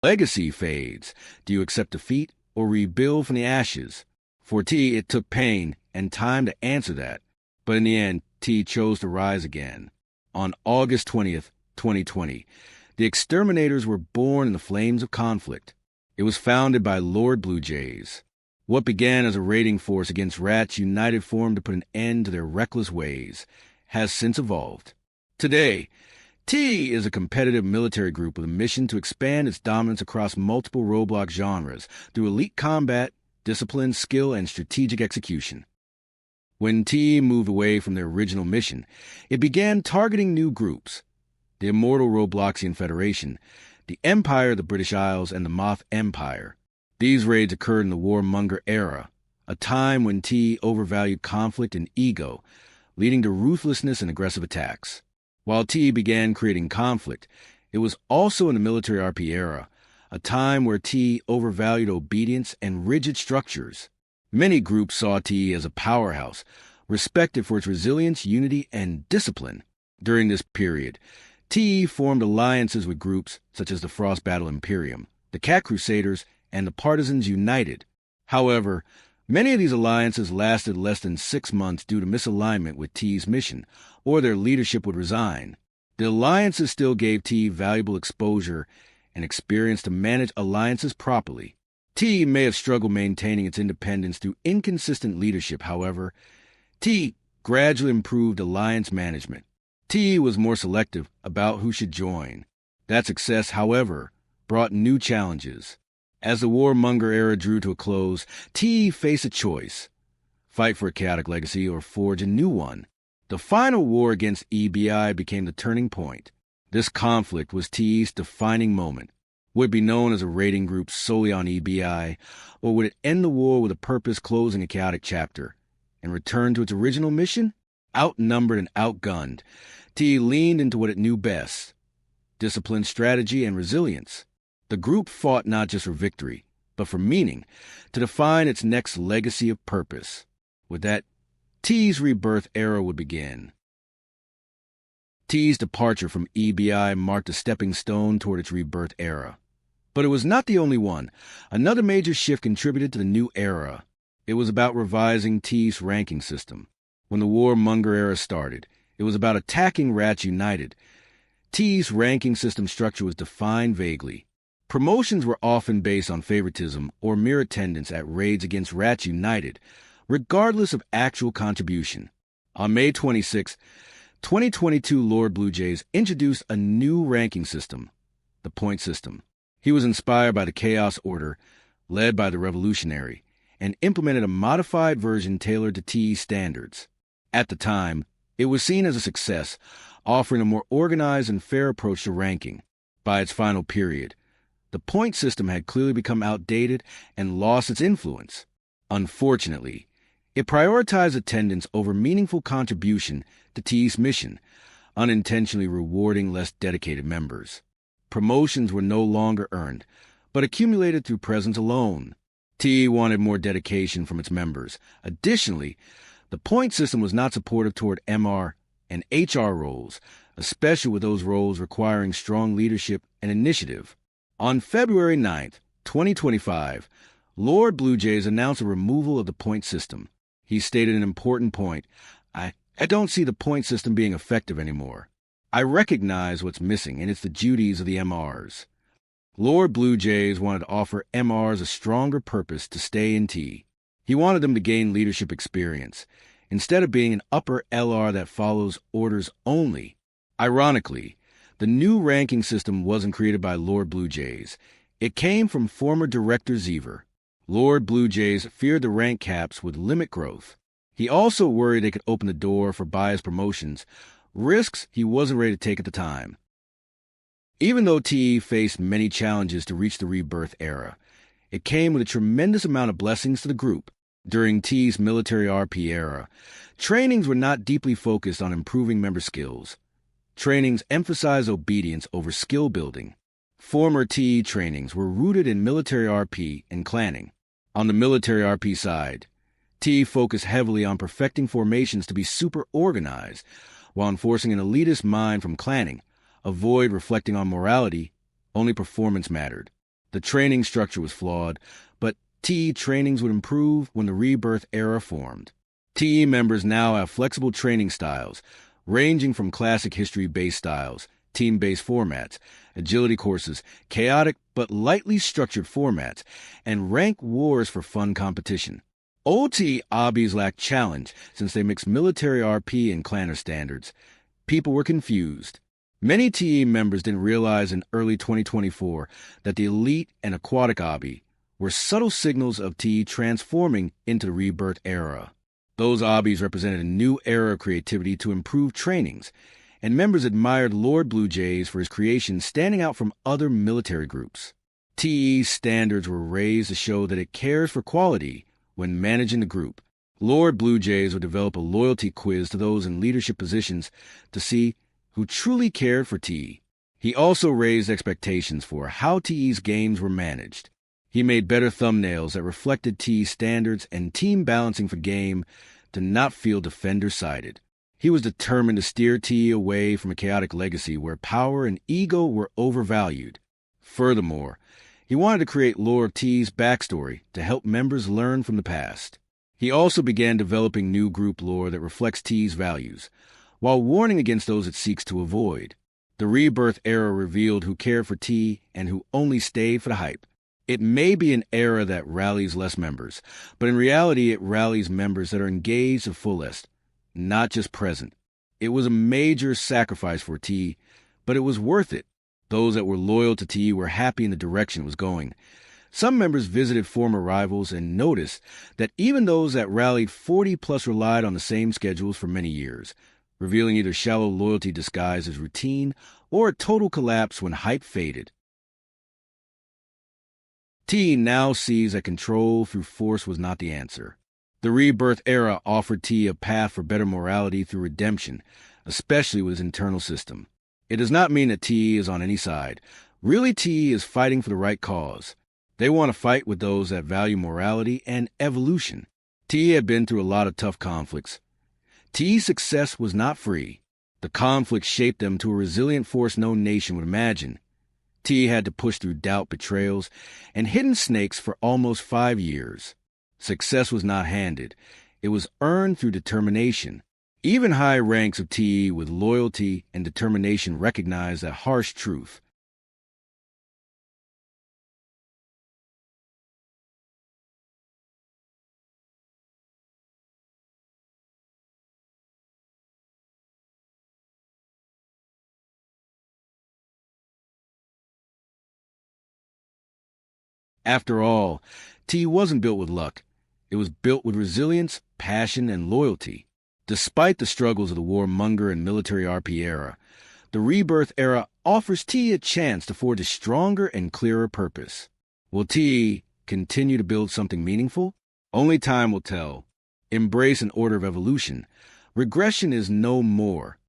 Legacy fades. Do you accept defeat or rebuild from the ashes? For T, it took pain and time to answer that. But in the end, T chose to rise again. On August 20th, 2020, the exterminators were born in the flames of conflict. It was founded by Lord Blue Jays. What began as a raiding force against rats united formed to put an end to their reckless ways has since evolved. Today, T is a competitive military group with a mission to expand its dominance across multiple Roblox genres through elite combat, discipline, skill, and strategic execution. When T moved away from their original mission, it began targeting new groups: the immortal Robloxian Federation, the Empire of the British Isles, and the Moth Empire. These raids occurred in the warmonger era, a time when T overvalued conflict and ego, leading to ruthlessness and aggressive attacks. While T began creating conflict, it was also in the military RP era, a time where T overvalued obedience and rigid structures. Many groups saw T as a powerhouse, respected for its resilience, unity, and discipline. During this period, T formed alliances with groups such as the Frost Battle Imperium, the Cat Crusaders, and the Partisans United. However, many of these alliances lasted less than 6 months due to misalignment with T's mission, or their leadership would resign. The alliances still gave T valuable exposure and experience to manage alliances properly. T may have struggled maintaining its independence through inconsistent leadership. However, T gradually improved alliance management. T was more selective about who should join. That success, however, brought new challenges. As the warmonger era drew to a close, T faced a choice: fight for a chaotic legacy or forge a new one. The final war against EBI became the turning point. This conflict was T's defining moment. Would it be known as a raiding group solely on EBI, or would it end the war with a purpose, closing a chaotic chapter, and return to its original mission? Outnumbered and outgunned, T leaned into what it knew best: discipline, strategy, and resilience. The group fought not just for victory, but for meaning, to define its next legacy of purpose. With that, T's rebirth era would begin. T's departure from EBI marked a stepping stone toward its rebirth era. But it was not the only one. Another major shift contributed to the new era. It was about revising T's ranking system. When the warmonger era started, it was about attacking Rats United. T's ranking system structure was defined vaguely. Promotions were often based on favoritism or mere attendance at raids against Rats United, regardless of actual contribution. On May 26, 2022, Lord Blue Jays introduced a new ranking system, the point system. He was inspired by the Chaos Order, led by the Revolutionary, and implemented a modified version tailored to T's standards. At the time, it was seen as a success, offering a more organized and fair approach to ranking. By its final period, the point system had clearly become outdated and lost its influence. Unfortunately, it prioritized attendance over meaningful contribution to T's mission, unintentionally rewarding less dedicated members. Promotions were no longer earned, but accumulated through presence alone. T wanted more dedication from its members. Additionally, the point system was not supportive toward MR and HR roles, especially with those roles requiring strong leadership and initiative. On February 9th, 2025, Lord Blue Jays announced a removal of the point system. He stated an important point: I don't see the point system being effective anymore. I recognize what's missing, and it's the duties of the MRs. Lord Blue Jays wanted to offer MRs a stronger purpose to stay in T. He wanted them to gain leadership experience, instead of being an upper LR that follows orders only. Ironically, the new ranking system wasn't created by Lord Blue Jays. It came from former Director Zever. Lord Blue Jays feared the rank caps would limit growth. He also worried they could open the door for biased promotions, risks he wasn't ready to take at the time. Even though T faced many challenges to reach the rebirth era, it came with a tremendous amount of blessings to the group. During T's military RP era, trainings were not deeply focused on improving member skills. Trainings emphasized obedience over skill building. Former T trainings were rooted in military RP and clanning. On the military RP side, T focused heavily on perfecting formations to be super organized, while enforcing an elitist mind from clanning. Avoid reflecting on morality, only performance mattered. The training structure was flawed, but TE trainings would improve when the Rebirth era formed. TE members now have flexible training styles, ranging from classic history-based styles, team-based formats, agility courses, chaotic but lightly structured formats, and rank wars for fun competition. Old TE obbies lacked challenge since they mixed military RP and clanner standards. People were confused. Many TE members didn't realize in early 2024 that the elite and aquatic obby were subtle signals of TE transforming into the Rebirth era. Those obbies represented a new era of creativity to improve trainings, and members admired Lord Blue Jays for his creation standing out from other military groups. TE's standards were raised to show that it cares for quality when managing the group. Lord Blue Jays would develop a loyalty quiz to those in leadership positions to see who truly cared for TE. He also raised expectations for how TE's games were managed. He made better thumbnails that reflected TE's standards and team balancing for game to not feel defender-sided. He was determined to steer TE away from a chaotic legacy where power and ego were overvalued. Furthermore, he wanted to create lore of TE's backstory to help members learn from the past. He also began developing new group lore that reflects TE's values, while warning against those it seeks to avoid. The Rebirth era revealed who cared for TE and who only stayed for the hype. It may be an era that rallies less members, but in reality it rallies members that are engaged to fullest, not just present. It was a major sacrifice for TE, but it was worth it. Those that were loyal to TE were happy in the direction it was going. Some members visited former rivals and noticed that even those that rallied 40+ relied on the same schedules for many years, revealing either shallow loyalty disguised as routine or a total collapse when hype faded. TE now sees that control through force was not the answer. The Rebirth era offered TE a path for better morality through redemption, especially with his internal system. It does not mean that TE is on any side. Really, TE is fighting for the right cause. They want to fight with those that value morality and evolution. TE had been through a lot of tough conflicts. TE's success was not free. The conflict shaped them to a resilient force no nation would imagine. TE had to push through doubt, betrayals, and hidden snakes for almost 5 years. Success was not handed. It was earned through determination. Even high ranks of TE with loyalty and determination recognize that harsh truth. After all, TE wasn't built with luck. It was built with resilience, passion, and loyalty. Despite the struggles of the warmonger and military RP era, the Rebirth era offers TE a chance to forge a stronger and clearer purpose. Will TE continue to build something meaningful? Only time will tell. Embrace an order of evolution. Regression is no more.